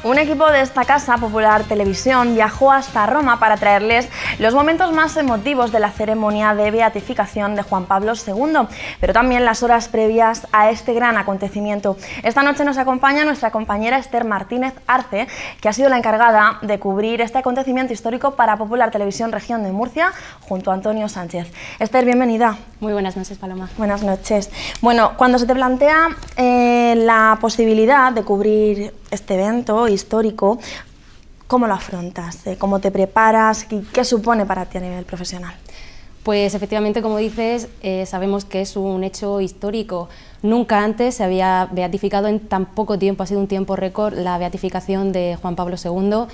Un equipo de esta casa, Popular Televisión, viajó hasta Roma para traerles los momentos más emotivos de la ceremonia de beatificación de Juan Pablo II, pero también las horas previas a este gran acontecimiento. Esta noche nos acompaña nuestra compañera Esther Martínez Arce, que ha sido la encargada de cubrir este acontecimiento histórico para Popular Televisión Región de Murcia, junto a Antonio Sánchez. Esther, bienvenida. Muy buenas noches, Paloma. Buenas noches. Bueno, cuando se te plantea la posibilidad de cubrir este evento histórico, ¿cómo lo afrontas? ¿Cómo te preparas? ¿Qué supone para ti a nivel profesional? Pues efectivamente, como dices, sabemos que es un hecho histórico. Nunca antes se había beatificado en tan poco tiempo, ha sido un tiempo récord la beatificación de Juan Pablo II.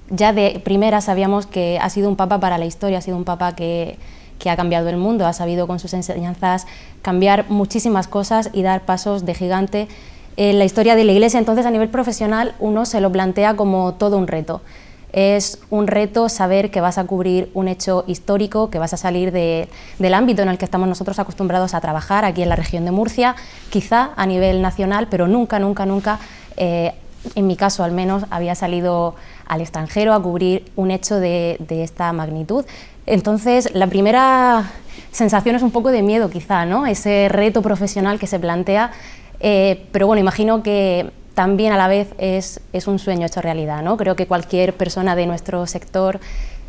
Ya de primera sabíamos que ha sido un papa para la historia, ha sido un papa que ha cambiado el mundo, ha sabido con sus enseñanzas cambiar muchísimas cosas y dar pasos de gigante en la historia de la Iglesia. Entonces, a nivel profesional, uno se lo plantea como todo un reto. Es un reto saber que vas a cubrir un hecho histórico, que vas a salir del ámbito en el que estamos nosotros acostumbrados a trabajar aquí en la región de Murcia, quizá a nivel nacional, pero nunca, en mi caso al menos, había salido al extranjero a cubrir un hecho de esta magnitud. Entonces, la primera sensación es un poco de miedo quizá, ¿no? Ese reto profesional que se plantea, pero bueno, imagino que también a la vez es un sueño hecho realidad, ¿no? Creo que cualquier persona de nuestro sector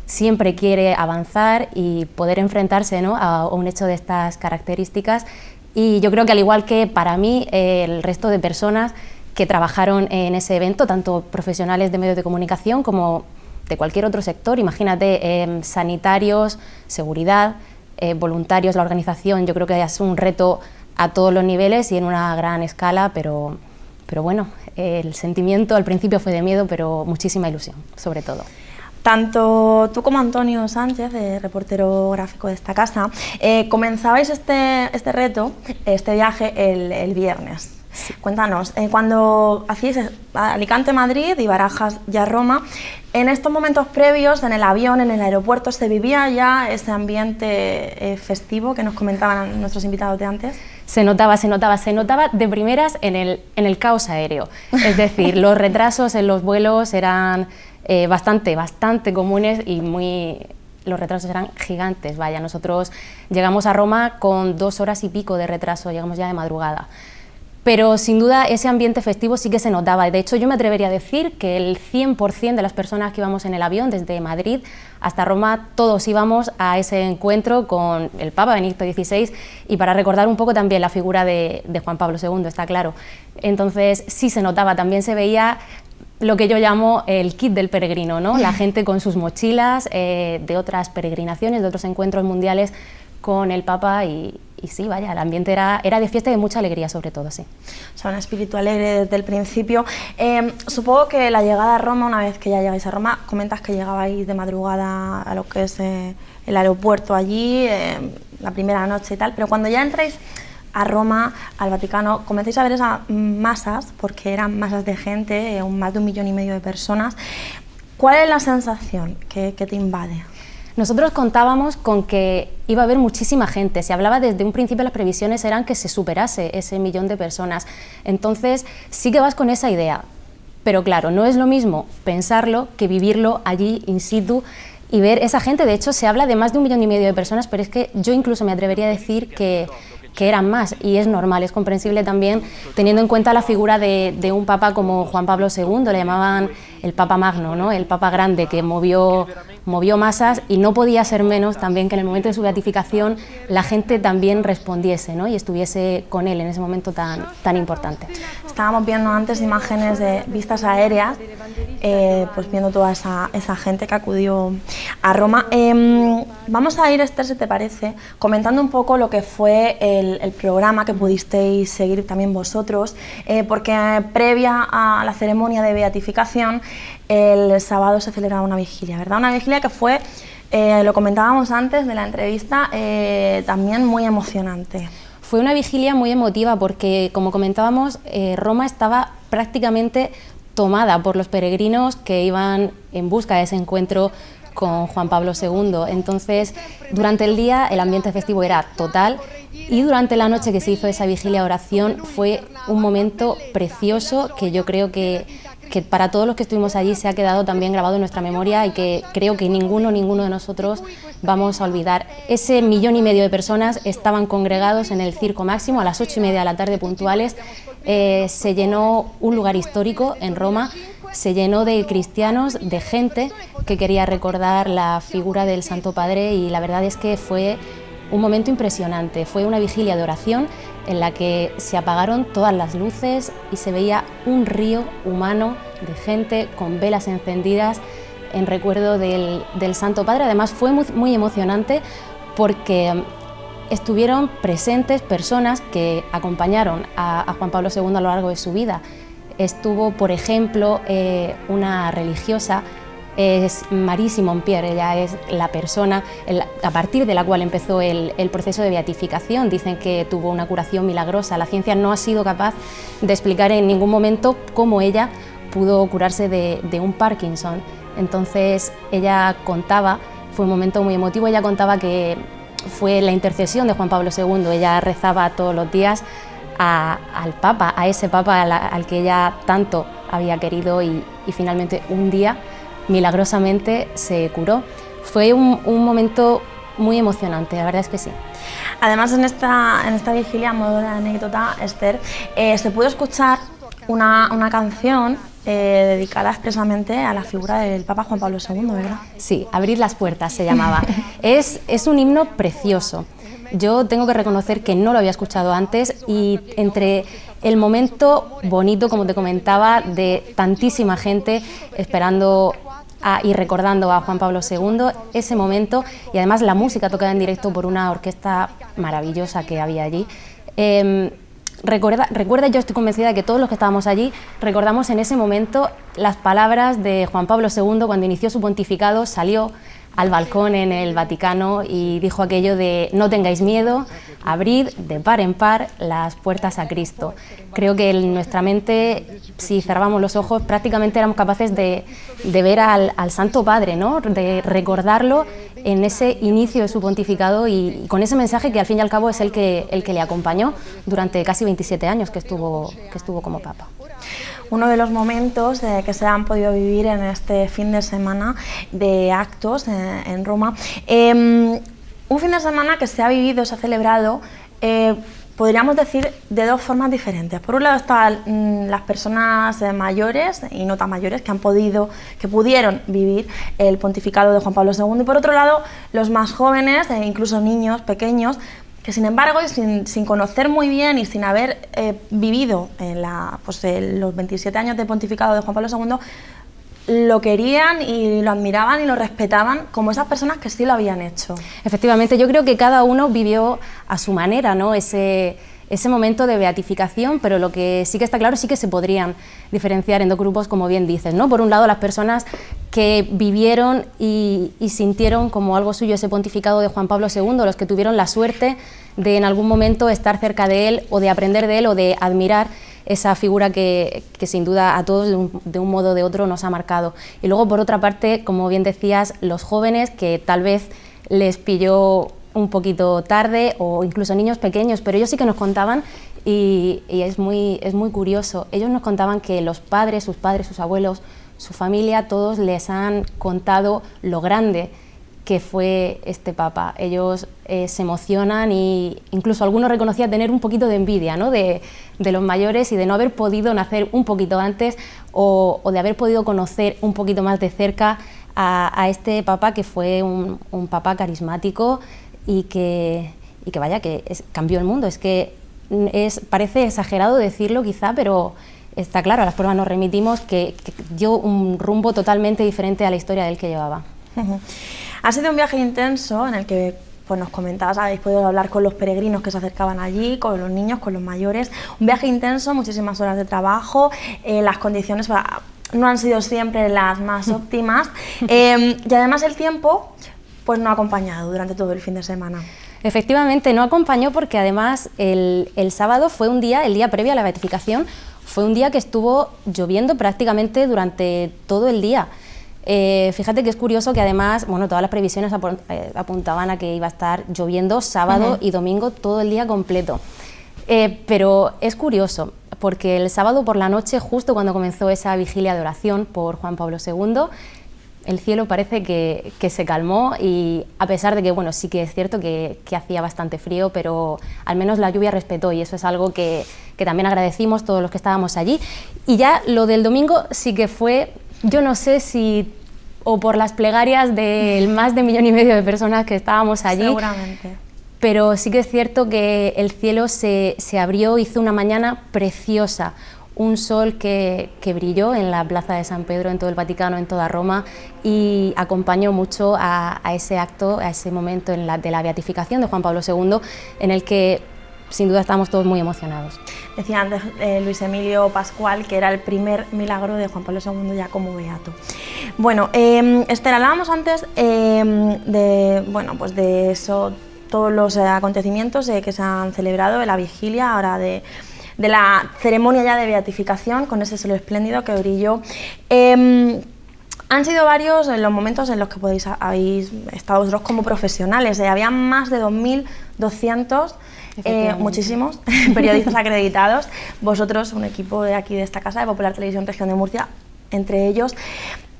siempre quiere avanzar y poder enfrentarse, ¿no?, a un hecho de estas características, y yo creo que al igual que para mí, el resto de personas que trabajaron en ese evento, tanto profesionales de medios de comunicación como de cualquier otro sector, imagínate, sanitarios, seguridad, voluntarios, la organización, yo creo que es un reto a todos los niveles y en una gran escala, pero bueno, el sentimiento al principio fue de miedo, pero muchísima ilusión, sobre todo. Tanto tú como Antonio Sánchez, reportero gráfico de esta casa, comenzabais este reto, este viaje el viernes. Sí. Cuéntanos, cuando hacíais Alicante-Madrid y Barajas ya Roma, en estos momentos previos, en el avión, en el aeropuerto, ¿se vivía ya ese ambiente festivo que nos comentaban nuestros invitados de antes? Se notaba de primeras en el caos aéreo. Es decir, los retrasos en los vuelos eran bastante comunes y los retrasos eran gigantes. Vaya, nosotros llegamos a Roma con 2 horas y pico de retraso, llegamos ya de madrugada. Pero sin duda ese ambiente festivo sí que se notaba. De hecho, yo me atrevería a decir que el 100% de las personas que íbamos en el avión desde Madrid hasta Roma, todos íbamos a ese encuentro con el Papa Benedicto XVI, y para recordar un poco también la figura de Juan Pablo II, está claro. Entonces sí se notaba, también se veía lo que yo llamo el kit del peregrino, ¿no? La gente con sus mochilas de otras peregrinaciones, de otros encuentros mundiales con el Papa, y sí, vaya, el ambiente era de fiesta y de mucha alegría, sobre todo, sí. O sea, un espíritu alegre desde el principio. Supongo que la llegada a Roma, una vez que ya llegáis a Roma, comentas que llegabais de madrugada a lo que es el aeropuerto allí, la primera noche y tal, pero cuando ya entráis a Roma, al Vaticano, comenzáis a ver esas masas, porque eran masas de gente, más de 1,5 millones de personas. ¿Cuál es la sensación que te invade? Nosotros contábamos con que iba a haber muchísima gente. Se hablaba desde un principio, las previsiones eran que se superase ese 1 millón de personas. Entonces sí que vas con esa idea, pero claro, no es lo mismo pensarlo que vivirlo allí in situ y ver esa gente. De hecho, se habla de más de 1,5 millones de personas, pero es que yo incluso me atrevería a decir que eran más, y es normal, es comprensible también teniendo en cuenta la figura de un papa como Juan Pablo II, le llamaban el Papa Magno, ¿no?, el Papa Grande, que movió masas, y no podía ser menos también que en el momento de su beatificación la gente también respondiese, ¿no?, y estuviese con él en ese momento tan importante. Estábamos viendo antes imágenes de vistas aéreas, pues viendo toda esa gente que acudió a Roma. Vamos a ir, Esther, si te parece, comentando un poco lo que fue el programa que pudisteis seguir también vosotros, porque previa a la ceremonia de beatificación, el sábado se celebraba una vigilia, ¿verdad? Una vigilia que fue, lo comentábamos antes de la entrevista, también muy emocionante. Fue una vigilia muy emotiva porque, como comentábamos, Roma estaba prácticamente tomada por los peregrinos que iban en busca de ese encuentro con Juan Pablo II. Entonces, durante el día el ambiente festivo era total, y durante la noche que se hizo esa vigilia de oración fue un momento precioso que yo creo que que para todos los que estuvimos allí se ha quedado también grabado en nuestra memoria y que creo que ninguno de nosotros vamos a olvidar. Ese 1,5 millones de personas estaban congregados en el Circo Máximo a las 8:30 de la tarde puntuales. Se llenó un lugar histórico en Roma, se llenó de cristianos, de gente que quería recordar la figura del Santo Padre, y la verdad es que fue un momento impresionante. Fue una vigilia de oración en la que se apagaron todas las luces y se veía un río humano de gente con velas encendidas en recuerdo del Santo Padre. Además fue muy emocionante porque estuvieron presentes personas que acompañaron a Juan Pablo II a lo largo de su vida. Estuvo, por ejemplo, una religiosa, es Marie Simon-Pierre. Ella es la persona a partir de la cual empezó el proceso de beatificación. Dicen que tuvo una curación milagrosa. La ciencia no ha sido capaz de explicar en ningún momento cómo ella pudo curarse de un Parkinson. Entonces ella contaba, fue un momento muy emotivo, ella contaba que fue la intercesión de Juan Pablo II. Ella rezaba todos los días al Papa, a ese Papa al que ella tanto había querido, y finalmente un día milagrosamente se curó. Fue un momento muy emocionante, la verdad es que sí. Además, en esta vigilia, a modo de anécdota, Esther, se pudo escuchar una canción dedicada expresamente a la figura del Papa Juan Pablo II, ¿verdad? Sí, Abrir las puertas se llamaba. Es un himno precioso. Yo tengo que reconocer que no lo había escuchado antes, y entre el momento bonito, como te comentaba, de tantísima gente esperando y recordando a Juan Pablo II, ese momento, y además la música tocada en directo por una orquesta maravillosa que había allí. Recuerda, yo estoy convencida de que todos los que estábamos allí recordamos en ese momento las palabras de Juan Pablo II cuando inició su pontificado. Salió al balcón en el Vaticano y dijo aquello de: no tengáis miedo, abrid de par en par las puertas a Cristo. Creo que en nuestra mente, si cerrábamos los ojos, prácticamente éramos capaces de ver al Santo Padre, ¿no? De recordarlo en ese inicio de su pontificado, y con ese mensaje que al fin y al cabo es el que le acompañó durante casi 27 años que estuvo como Papa. Uno de los momentos que se han podido vivir en este fin de semana de actos en Roma. Un fin de semana que se ha vivido, se ha celebrado, podríamos decir, de dos formas diferentes. Por un lado están las personas mayores y no tan mayores que pudieron vivir el pontificado de Juan Pablo II, y por otro lado los más jóvenes, incluso niños pequeños, que sin embargo, sin conocer muy bien y sin haber vivido los 27 años de pontificado de Juan Pablo II, lo querían y lo admiraban y lo respetaban como esas personas que sí lo habían hecho. Efectivamente, yo creo que cada uno vivió a su manera, ¿no?, ese momento de beatificación, pero lo que sí que está claro, sí que se podrían diferenciar en dos grupos, como bien dices, ¿no? Por un lado, las personas que vivieron y sintieron como algo suyo ese pontificado de Juan Pablo II, los que tuvieron la suerte de en algún momento estar cerca de él, o de aprender de él, o de admirar esa figura que sin duda a todos de un modo o de otro nos ha marcado. Y luego, por otra parte, como bien decías, los jóvenes, que tal vez les pilló un poquito tarde, o incluso niños pequeños, pero ellos sí que nos contaban, y es muy curioso. Ellos nos contaban que sus padres, sus abuelos, su familia, todos les han contado lo grande que fue este Papa. Ellos se emocionan, y incluso algunos reconocían tener un poquito de envidia, ¿no?, de los mayores, y de no haber podido nacer un poquito antes, o de haber podido conocer un poquito más de cerca a este Papa, que fue un Papa carismático, y que cambió el mundo. Es que parece exagerado decirlo quizá, pero está claro, a las pruebas nos remitimos, que dio un rumbo totalmente diferente a la historia del que llevaba. Ha sido un viaje intenso en el que, pues, nos comentabas, habéis podido hablar con los peregrinos que se acercaban allí, con los niños, con los mayores. Un viaje intenso, muchísimas horas de trabajo, las condiciones no han sido siempre las más óptimas, y además el tiempo pues no ha acompañado durante todo el fin de semana. Efectivamente, no acompañó, porque además el sábado fue el día previo a la beatificación, fue un día que estuvo lloviendo prácticamente durante todo el día. Fíjate que es curioso que además, todas las previsiones apuntaban a que iba a estar lloviendo sábado y domingo todo el día completo. Pero es curioso, porque el sábado por la noche, justo cuando comenzó esa vigilia de oración por Juan Pablo II, el cielo parece que se calmó, y a pesar de que, bueno, sí que es cierto que hacía bastante frío, pero al menos la lluvia respetó, y eso es algo que también agradecimos todos los que estábamos allí. Y ya lo del domingo sí que fue, yo no sé si o por las plegarias del más de 1,5 millones de personas que estábamos allí. Seguramente. Pero sí que es cierto que el cielo se abrió, hizo una mañana preciosa, un sol que brilló en la Plaza de San Pedro, en todo el Vaticano, en toda Roma, y acompañó mucho a ese acto, a ese momento de la beatificación de Juan Pablo II, en el que sin duda estábamos todos muy emocionados. Decía antes Luis Emilio Pascual que era el primer milagro de Juan Pablo II ya como beato. Bueno, Esther, hablábamos antes de eso, todos los acontecimientos que se han celebrado en la vigilia ahora de la ceremonia ya de beatificación, con ese sol espléndido que brilló. Han sido varios los momentos en los que habéis estado vosotros como profesionales. Había más de 2.200, muchísimos periodistas acreditados. Vosotros, un equipo de aquí de esta casa de Popular Televisión Región de Murcia, entre ellos.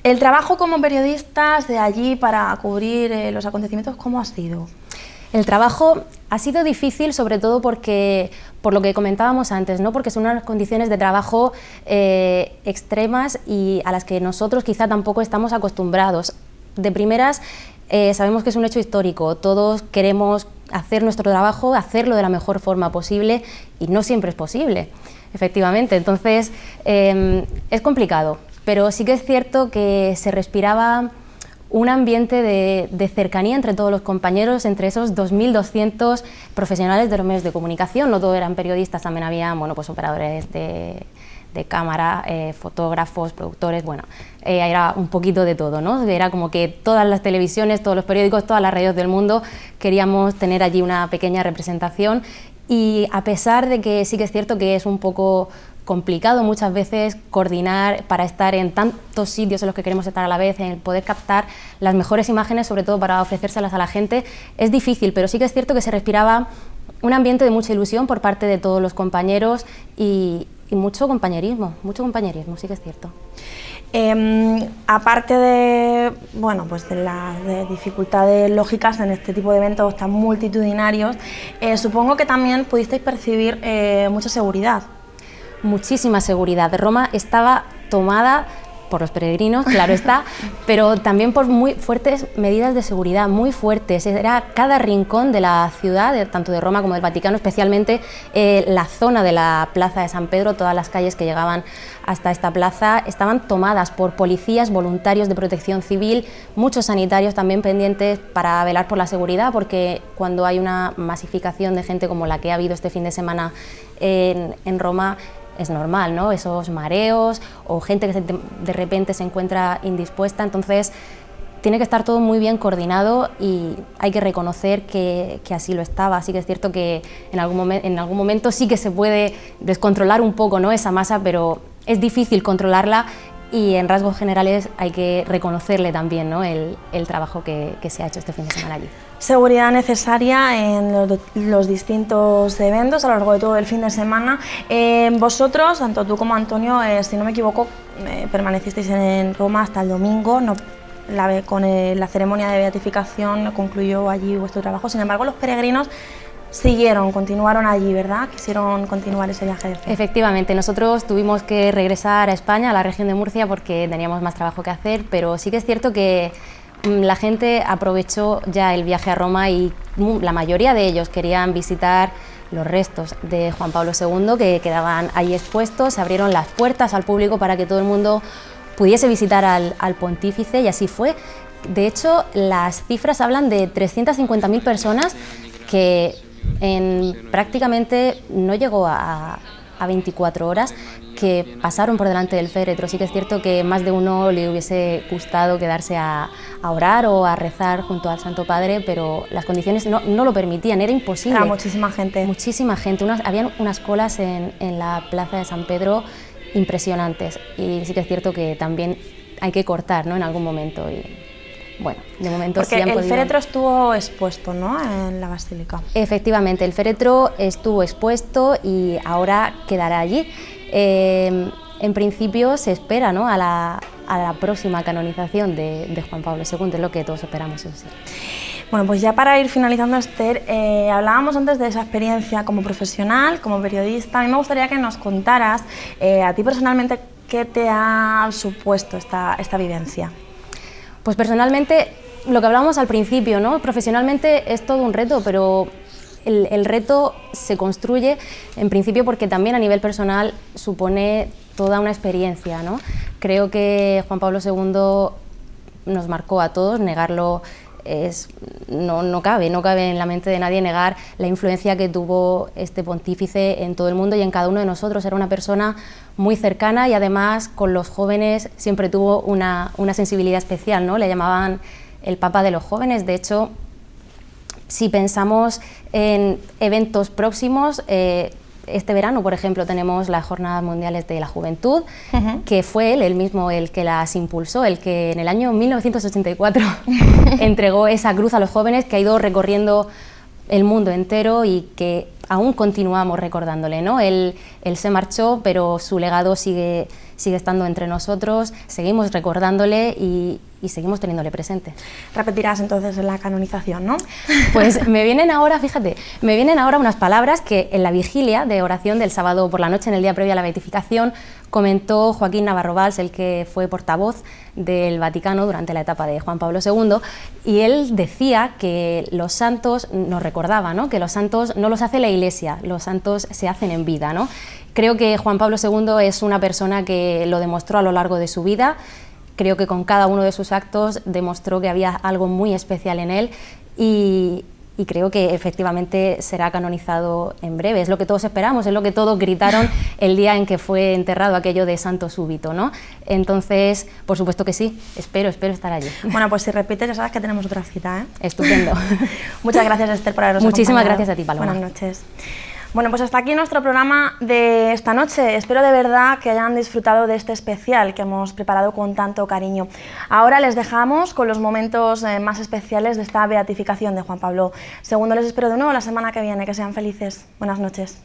El trabajo como periodistas de allí para cubrir los acontecimientos, ¿cómo ha sido? El trabajo ha sido difícil, sobre todo por lo que comentábamos antes, ¿no? Porque son unas condiciones de trabajo extremas y a las que nosotros quizá tampoco estamos acostumbrados. De primeras, sabemos que es un hecho histórico, todos queremos hacer nuestro trabajo, hacerlo de la mejor forma posible, y no siempre es posible, efectivamente. Entonces, es complicado, pero sí que es cierto que se respiraba un ambiente de cercanía entre todos los compañeros, entre esos 2.200 profesionales de los medios de comunicación. No todos eran periodistas, también había operadores de cámara, fotógrafos, productores, era un poquito de todo, ¿no? Era como que todas las televisiones, todos los periódicos, todas las radios del mundo queríamos tener allí una pequeña representación, y a pesar de que sí que es cierto que es un poco complicado muchas veces coordinar para estar en tantos sitios en los que queremos estar a la vez, en poder captar las mejores imágenes, sobre todo para ofrecérselas a la gente, es difícil, pero sí que es cierto que se respiraba un ambiente de mucha ilusión por parte de todos los compañeros y mucho compañerismo, sí que es cierto. Aparte de las dificultades lógicas en este tipo de eventos tan multitudinarios, supongo que también pudisteis percibir mucha seguridad. Muchísima seguridad. Roma estaba tomada por los peregrinos, claro está, pero también por muy fuertes medidas de seguridad, muy fuertes. Era cada rincón de la ciudad, tanto de Roma como del Vaticano, especialmente la zona de la Plaza de San Pedro, todas las calles que llegaban hasta esta plaza estaban tomadas por policías, voluntarios de protección civil, muchos sanitarios también pendientes para velar por la seguridad, porque cuando hay una masificación de gente como la que ha habido este fin de semana en Roma, es normal, ¿no? Esos mareos o gente que de repente se encuentra indispuesta. Entonces tiene que estar todo muy bien coordinado y hay que reconocer que así lo estaba. Así que es cierto que en algún momento sí que se puede descontrolar un poco, ¿no?, esa masa, pero es difícil controlarla, y en rasgos generales hay que reconocerle también, ¿no?, el trabajo que se ha hecho este fin de semana allí. Seguridad necesaria en los distintos eventos a lo largo de todo el fin de semana. Vosotros, tanto tú como Antonio, si no me equivoco, permanecisteis en Roma hasta el domingo, con la ceremonia de beatificación concluyó allí vuestro trabajo. Sin embargo, los peregrinos continuaron allí, ¿verdad? Quisieron continuar ese viaje de fe. Efectivamente, nosotros tuvimos que regresar a España, a la región de Murcia, porque teníamos más trabajo que hacer, pero sí que es cierto que la gente aprovechó ya el viaje a Roma y la mayoría de ellos querían visitar los restos de Juan Pablo II que quedaban ahí expuestos. Se abrieron las puertas al público para que todo el mundo pudiese visitar al pontífice, y así fue. De hecho, las cifras hablan de 350.000 personas, que prácticamente no llegó a 24 horas, que pasaron por delante del féretro. Sí que es cierto que más de uno le hubiese gustado quedarse a orar o a rezar junto al Santo Padre, pero las condiciones no lo permitían, era imposible. Era muchísima gente. Muchísima gente, habían unas colas en la Plaza de San Pedro impresionantes, y sí que es cierto que también hay que cortar, ¿no?, en algún momento, y bueno, de momento porque sí han el podido... féretro estuvo expuesto, ¿no?, en la basílica. Efectivamente, el féretro estuvo expuesto y ahora quedará allí. En principio se espera, ¿no?, a la próxima canonización de Juan Pablo II, es lo que todos esperamos, eso sí. Bueno, pues ya para ir finalizando, Esther, hablábamos antes de esa experiencia como profesional, como periodista. A mí me gustaría que nos contaras, a ti personalmente, ¿qué te ha supuesto esta vivencia? Pues personalmente, lo que hablábamos al principio, ¿no?, profesionalmente es todo un reto, pero el reto se construye en principio porque también a nivel personal supone toda una experiencia, ¿no? Creo que Juan Pablo II nos marcó a todos, negarlo no cabe en la mente de nadie negar la influencia que tuvo este pontífice en todo el mundo y en cada uno de nosotros. Era una persona muy cercana y además con los jóvenes siempre tuvo una sensibilidad especial, ¿no? Le llamaban el Papa de los jóvenes. De hecho, si pensamos en eventos próximos, este verano, por ejemplo, tenemos las Jornadas Mundiales de la Juventud, que fue él mismo el que las impulsó, el que en el año 1984 entregó esa cruz a los jóvenes, que ha ido recorriendo el mundo entero y que aún continuamos recordándole, ¿no? Él se marchó, pero su legado sigue estando entre nosotros, seguimos recordándole y seguimos teniéndole presente. Repetirás entonces en la canonización, ¿no? Pues me vienen ahora, fíjate, unas palabras que en la vigilia de oración del sábado por la noche, en el día previo a la beatificación, comentó Joaquín Navarro Valls, el que fue portavoz del Vaticano durante la etapa de Juan Pablo II, y él decía que los santos, nos recordaba, ¿no?, que los santos no los hace la Iglesia, los santos se hacen en vida, ¿no? Creo que Juan Pablo II es una persona que lo demostró a lo largo de su vida. Creo que con cada uno de sus actos demostró que había algo muy especial en él y creo que efectivamente será canonizado en breve. Es lo que todos esperamos, es lo que todos gritaron el día en que fue enterrado, aquello de santo súbito, ¿no? Entonces, por supuesto que sí, espero estar allí. Bueno, pues si repites ya sabes que tenemos otra cita, ¿eh? Estupendo. Muchas gracias, Esther, por habernos Muchísimas acompañado. gracias a ti, Paloma. Buenas noches. Bueno, pues hasta aquí nuestro programa de esta noche. Espero de verdad que hayan disfrutado de este especial que hemos preparado con tanto cariño. Ahora les dejamos con los momentos más especiales de esta beatificación de Juan Pablo II. Les espero de nuevo la semana que viene. Que sean felices. Buenas noches.